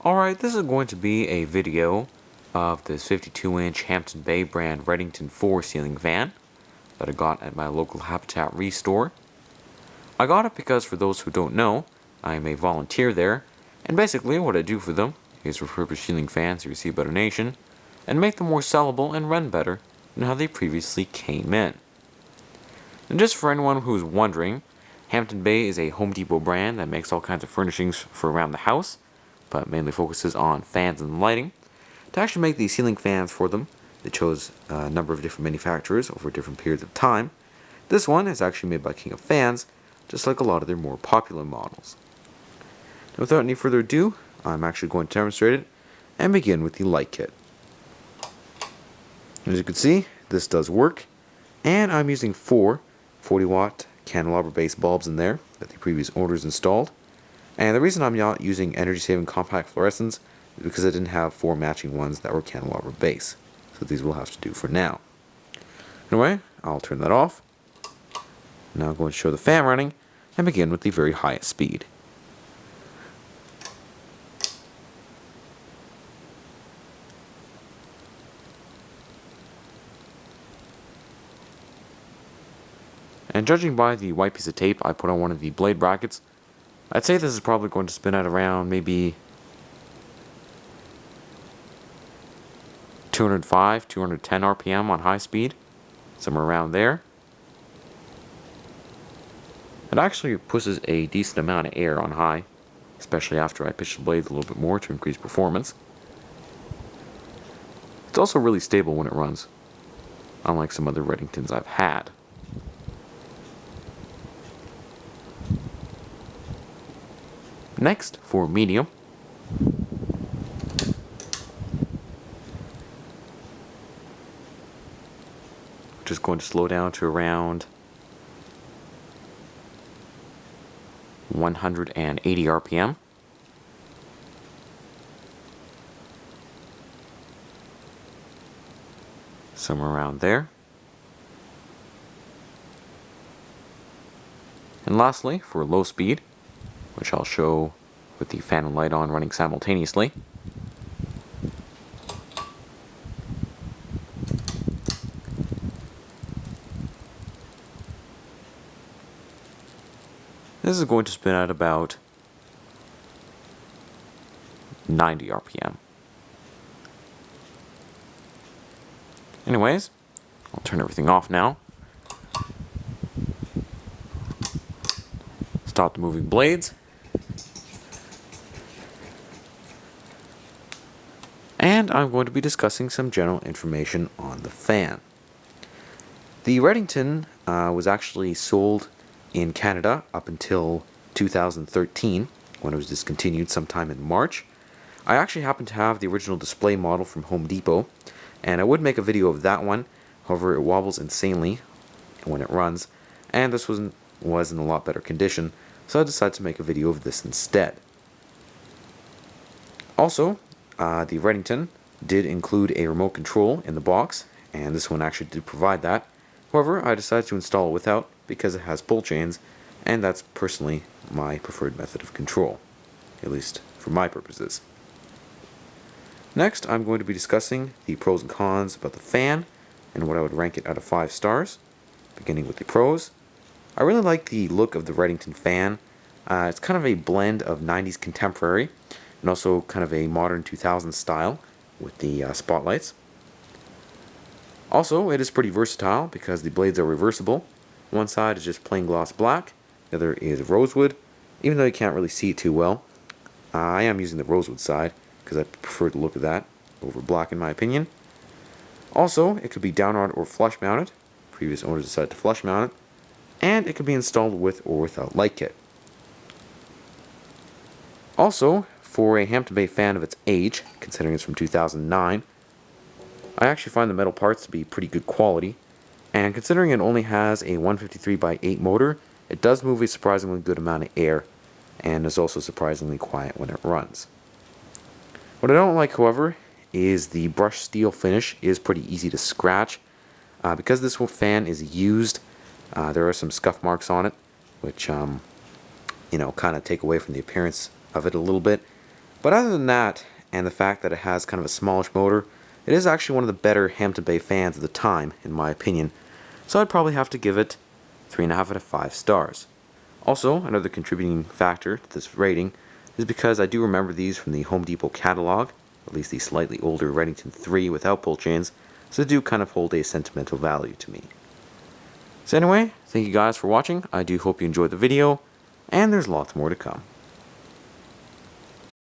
Alright, this is going to be a video of this 52-inch Hampton Bay brand Redington IV ceiling fan that I got at my local Habitat Restore. I got it because, for those who don't know, I am a volunteer there, and basically what I do for them is refurbish ceiling fans they receive a donation and make them more sellable and run better than how they previously came in. And just for anyone who's wondering, Hampton Bay is a Home Depot brand that makes all kinds of furnishings for around the house, but mainly focuses on fans and lighting. To actually make these ceiling fans for them, they chose a number of different manufacturers over different periods of time. This one is actually made by King of Fans, just like a lot of their more popular models. Now, without any further ado, I'm actually going to demonstrate it and begin with the light kit. As you can see, this does work, and I'm using 4 40-watt candelabra-based bulbs in there that the previous owners installed. And the reason I'm not using energy-saving compact fluorescents is because I didn't have 4 matching ones that were candelabra base. So these will have to do for now. Anyway, I'll turn that off. Now I'm going to show the fan running and begin with the very highest speed. And judging by the white piece of tape I put on one of the blade brackets, I'd say this is probably going to spin at around maybe 205, 210 RPM on high speed, somewhere around there. It actually pushes a decent amount of air on high, especially after I pitch the blades a little bit more to increase performance. It's also really stable when it runs, unlike some other Redingtons I've had. Next, for medium, just going to slow down to around 180 RPM. Somewhere around there. And lastly, for low speed, which I'll show with the fan and light on running simultaneously. This is going to spin at about 90 RPM. Anyways, I'll turn everything off now. Stop the moving blades. And I'm going to be discussing some general information on the fan. The Redington was actually sold in Canada up until 2013, when it was discontinued sometime in March. I actually happen to have the original display model from Home Depot, and I would make a video of that one. However, it wobbles insanely when it runs, and this was in a lot better condition, so I decided to make a video of this instead. Also, the Redington did include a remote control in the box, and this one actually did provide that. However, I decided to install it without because it has pull chains, and that's personally my preferred method of control, at least for my purposes. Next, I'm going to be discussing the pros and cons about the fan and what I would rank it out of 5 stars, beginning with the pros. I really like the look of the Redington fan. It's kind of a blend of 90s contemporary and also kind of a modern 2000s style with the spotlights. Also, it is pretty versatile because the blades are reversible. One side is just plain gloss black, the other is rosewood, even though you can't really see it too well. I am using the rosewood side because I prefer the look of that over black in my opinion. Also, it could be downward or flush mounted. Previous owners decided to flush mount it. And it could be installed with or without light kit. Also, for a Hampton Bay fan of its age, considering it's from 2009, I actually find the metal parts to be pretty good quality, and considering it only has a 153/8 motor, it does move a surprisingly good amount of air, and is also surprisingly quiet when it runs. What I don't like, however, is the brushed steel finish is pretty easy to scratch. Because this fan is used, there are some scuff marks on it, which kind of take away from the appearance of it a little bit. But other than that, and the fact that it has kind of a smallish motor, it is actually one of the better Hampton Bay fans of the time, in my opinion. So I'd probably have to give it 3.5 out of 5 stars. Also, another contributing factor to this rating is because I do remember these from the Home Depot catalog, at least the slightly older Redington III without pull chains, so they do kind of hold a sentimental value to me. So anyway, thank you guys for watching. I do hope you enjoyed the video, and there's lots more to come.